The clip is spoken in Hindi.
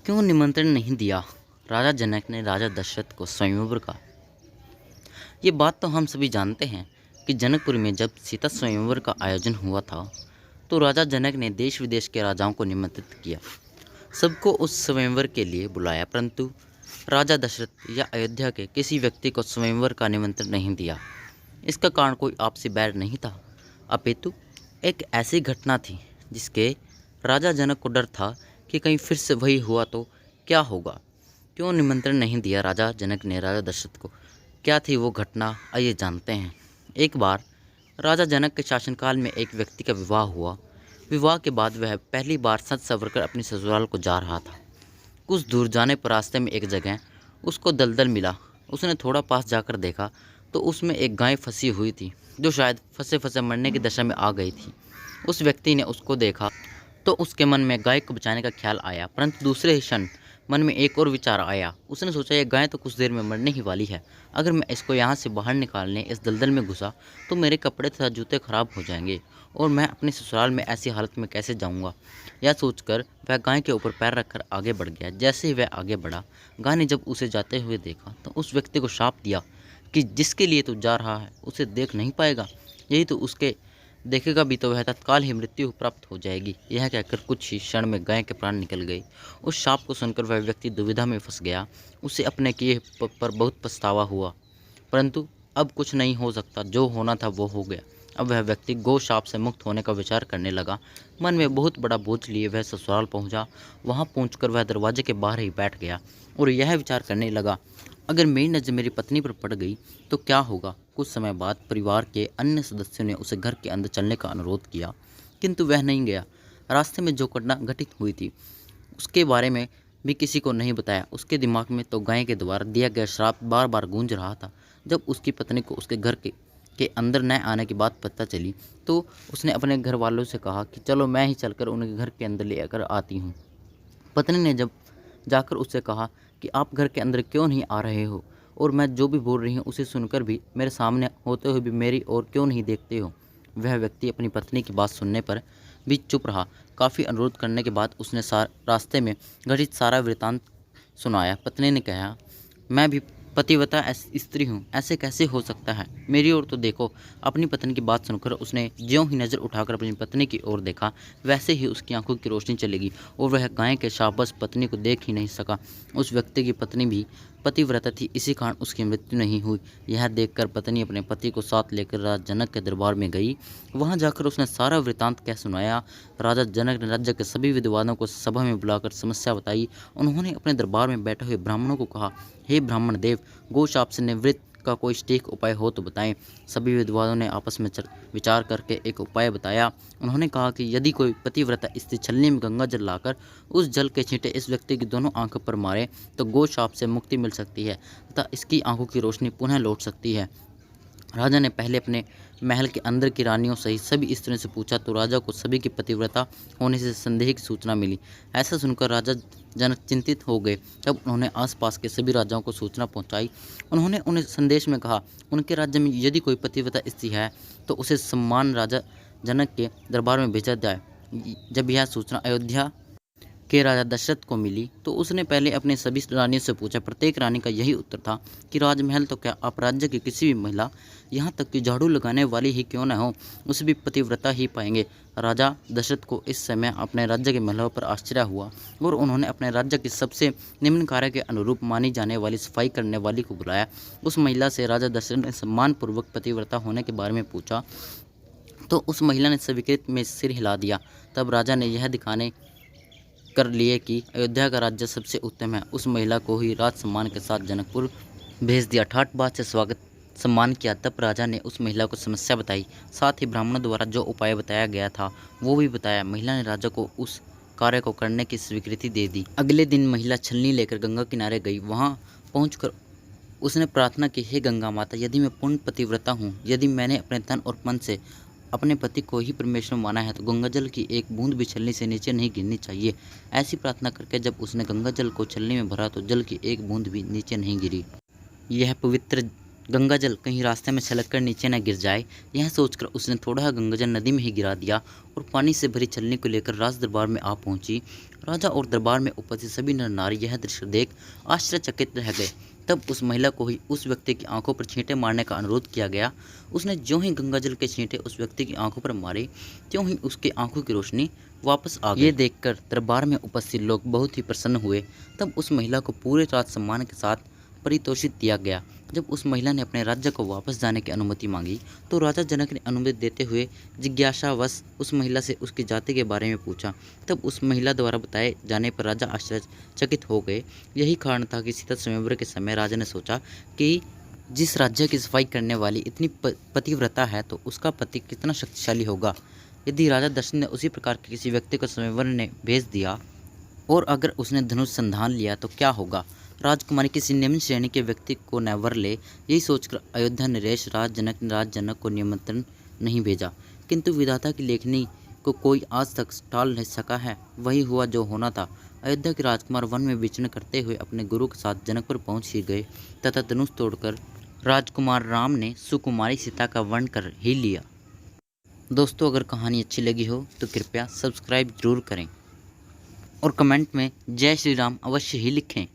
क्यों निमंत्रण नहीं दिया राजा जनक ने राजा दशरथ को स्वयंवर का। ये बात तो हम सभी जानते हैं कि जनकपुर में जब सीता स्वयंवर का आयोजन हुआ था तो राजा जनक ने देश विदेश के राजाओं को निमंत्रित किया, सबको उस स्वयंवर के लिए बुलाया, परंतु राजा दशरथ या अयोध्या के किसी व्यक्ति को स्वयंवर का निमंत्रण नहीं दिया। इसका कारण कोई आपसी बैर नहीं था, अपितु एक ऐसी घटना थी जिसके राजा जनक को डर था कि कहीं फिर से वही हुआ तो क्या होगा। क्यों निमंत्रण नहीं दिया राजा जनक ने राजा दशरथ को, क्या थी वो घटना, आइए जानते हैं। एक बार राजा जनक के शासनकाल में एक व्यक्ति का विवाह हुआ। विवाह के बाद वह पहली बार सज संवर कर अपनी ससुराल को जा रहा था। कुछ दूर जाने पर रास्ते में एक जगह उसको दलदल मिला। उसने थोड़ा पास जाकर देखा तो उसमें एक गाय फंसी हुई थी जो शायद फंसे फंसे मरने की दशा में आ गई थी। उस व्यक्ति ने उसको देखा तो उसके मन में गाय को बचाने का ख्याल आया, परंतु दूसरे ही क्षण मन में एक और विचार आया। उसने सोचा, यह गाय तो कुछ देर में मरने ही वाली है, अगर मैं इसको यहाँ से बाहर निकालने इस दलदल में घुसा तो मेरे कपड़े तथा जूते खराब हो जाएंगे और मैं अपने ससुराल में ऐसी हालत में कैसे जाऊँगा। यह सोचकर वह गाय के ऊपर पैर रखकर आगे बढ़ गया। जैसे ही वह आगे बढ़ा, गाय ने जब उसे जाते हुए देखा तो उस व्यक्ति को शाप दिया कि जिसके लिए तू जा रहा है उसे देख नहीं पाएगा, यही तो उसके देखेगा भी तो वह तत्काल ही मृत्यु प्राप्त हो जाएगी। यह कहकर कुछ ही क्षण में गाय के प्राण निकल गए। उस शाप को सुनकर वह व्यक्ति दुविधा में फंस गया। उसे अपने किए पर बहुत पछतावा हुआ, परंतु अब कुछ नहीं हो सकता, जो होना था वो हो गया। अब वह व्यक्ति गो शाप से मुक्त होने का विचार करने लगा। मन में बहुत बड़ा बोझ लिए वह ससुराल पहुंचा। वहां पहुंचकर वह दरवाजे के बाहर ही बैठ गया और यह विचार करने लगा, अगर मेरी नज़र मेरी पत्नी पर पड़ गई तो क्या होगा। कुछ समय बाद परिवार के अन्य सदस्यों ने उसे घर के अंदर चलने का अनुरोध किया, किंतु वह नहीं गया। रास्ते में जो घटना घटित हुई थी उसके बारे में भी किसी को नहीं बताया। उसके दिमाग में तो गाय के द्वारा दिया गया श्राप बार बार गूंज रहा था। जब उसकी पत्नी को उसके घर के अंदर न आने की बात पता चली तो उसने अपने घर वालों से कहा कि चलो मैं ही चलकर उनके घर के अंदर ले आकर आती हूँ। पत्नी ने जब जाकर उससे कहा कि आप घर के अंदर क्यों नहीं आ रहे हो, और मैं जो भी बोल रही हूँ उसे सुनकर भी मेरे सामने होते हुए भी मेरी ओर क्यों नहीं देखते हो। वह व्यक्ति अपनी पत्नी की बात सुनने पर भी चुप रहा। काफ़ी अनुरोध करने के बाद उसने रास्ते में घटित सारा वृतांत सुनाया। पत्नी ने कहा, मैं भी पतिव्रता स्त्री हूँ, ऐसे कैसे हो सकता है, मेरी ओर तो देखो। अपनी पत्नी की बात सुनकर उसने ज्यों ही नज़र उठाकर अपनी पत्नी की ओर देखा, वैसे ही उसकी आंखों की रोशनी चलेगी और वह गाय के शाबस पत्नी को देख ही नहीं सका। उस व्यक्ति की पत्नी भी पतिव्रता थी, इसी कारण उसकी मृत्यु नहीं हुई। यह देखकर पत्नी अपने पति को साथ लेकर राजा जनक के दरबार में गई। वहां जाकर उसने सारा वृतांत कह सुनाया। राजा जनक ने राज्य के सभी विद्वानों को सभा में बुलाकर समस्या बताई। उन्होंने अपने दरबार में बैठे हुए ब्राह्मणों को कहा, हे ब्राह्मण देव, गोशाप से निवृत्त का कोई सटीक उपाय हो तो बताएं। सभी विद्वानों ने आपस में विचार करके एक उपाय बताया। उन्होंने कहा कि यदि कोई पतिव्रता स्त्री छलनी में गंगा जल लाकर उस जल के छींटे इस व्यक्ति की दोनों आंखों पर मारे तो गोशाप से मुक्ति मिल सकती है तथा इसकी आंखों की रोशनी पुनः लौट सकती है। राजा ने पहले अपने महल के अंदर की रानियों सहित सभी स्त्रियों से पूछा तो राजा को सभी की पतिव्रता होने से संदेह की सूचना मिली। ऐसा सुनकर राजा जनक चिंतित हो गए। तब उन्होंने आसपास के सभी राजाओं को सूचना पहुंचाई। उन्होंने उन्हें संदेश में कहा, उनके राज्य में यदि कोई पतिव्रता स्त्री है तो उसे सम्मान राजा जनक के दरबार में भेजा जाए। जब यह सूचना अयोध्या के राजा दशरथ को मिली तो उसने पहले अपने सभी रानियों से पूछा। प्रत्येक रानी का यही उत्तर था कि राजमहल तो क्या, आप राज्य की किसी भी महिला, यहाँ तक कि झाड़ू लगाने वाली ही क्यों न हो, उसे भी पतिव्रता ही पाएंगे। राजा दशरथ को इस समय अपने राज्य की महिलाओं पर आश्चर्य हुआ और उन्होंने अपने राज्य की सबसे निम्न कार्य के अनुरूप मानी जाने वाली सफाई करने वाली को बुलाया। उस महिला से राजा दशरथ ने सम्मानपूर्वक पतिव्रता होने के बारे में पूछा तो उस महिला ने स्वीकृत में सिर हिला दिया। तब राजा ने यह दिखाने कर लिए कि अयोध्या का राज्य सबसे उत्तम है। उस महिला को ही राज सम्मान के साथ जनकपुर भेज दिया। ठाट बाट से स्वागत सम्मान किया। तब राजा ने उस महिला को समस्या बताई, साथ ही ब्राह्मणों द्वारा जो उपाय बताया गया था वो भी बताया। महिला ने राजा को उस कार्य को करने की स्वीकृति दे दी। अगले दिन महिला छलनी लेकर गंगा किनारे गई। वहां पहुंचकर उसने प्रार्थना की, हे गंगा माता, यदि मैं पूर्ण पतिव्रता हूँ, यदि मैंने अपने तन और मन से अपने पति को ही परमेश्वर माना है तो गंगा जल की एक बूंद भी छलनी से नीचे नहीं गिरनी चाहिए। ऐसी प्रार्थना करके जब उसने गंगा जल को छलनी में भरा तो जल की एक बूंद भी नीचे नहीं गिरी। यह पवित्र गंगाजल कहीं रास्ते में छलक कर नीचे न गिर जाए, यह सोचकर उसने थोड़ा गंगाजल नदी में ही गिरा दिया और पानी से भरी छलनी को लेकर राज दरबार में आ पहुंची। राजा और दरबार में उपस्थित सभी नर नारी यह दृश्य देख आश्चर्यचकित रह गए। तब उस महिला को ही उस व्यक्ति की आंखों पर छींटे मारने का अनुरोध किया गया। उसने ज्यों ही गंगाजल के छींटे उस व्यक्ति की आंखों पर मारे, त्यों ही उसकी आंखों की रोशनी वापस आ गई। ये देखकर दरबार में उपस्थित लोग बहुत ही प्रसन्न हुए। तब उस महिला को पूरे राज सम्मान के साथ परितोषित दिया गया। जब उस महिला ने अपने राज्य को वापस जाने की अनुमति मांगी तो राजा जनक ने अनुमति देते हुए जिज्ञासावश उस महिला से उसकी जाति के बारे में पूछा। तब उस महिला द्वारा बताए जाने पर राजा आश्चर्यचकित हो गए। यही कारण था कि सीता स्वयंवर के समय राजा ने सोचा कि जिस राज्य की सफाई करने वाली इतनी पतिव्रता है तो उसका पति कितना शक्तिशाली होगा। यदि राजा दशरथ ने उसी प्रकार के किसी व्यक्ति को स्वयंवर ने भेज दिया और अगर उसने धनुष संधान लिया तो क्या होगा। राजकुमारी किसी निम्न श्रेणी के व्यक्ति को न वर ले, यही सोचकर अयोध्या नरेश राज जनक को निमंत्रण नहीं भेजा। किंतु विधाता की लेखनी को कोई आज तक टाल नहीं सका है। वही हुआ जो होना था। अयोध्या के राजकुमार वन में विचरण करते हुए अपने गुरु के साथ जनकपुर पहुंच ही गए तथा धनुष तोड़कर राजकुमार राम ने सुकुमारी सीता का वर्ण कर ही लिया। दोस्तों, अगर कहानी अच्छी लगी हो तो कृपया सब्सक्राइब जरूर करें और कमेंट में जय श्री राम अवश्य ही लिखें।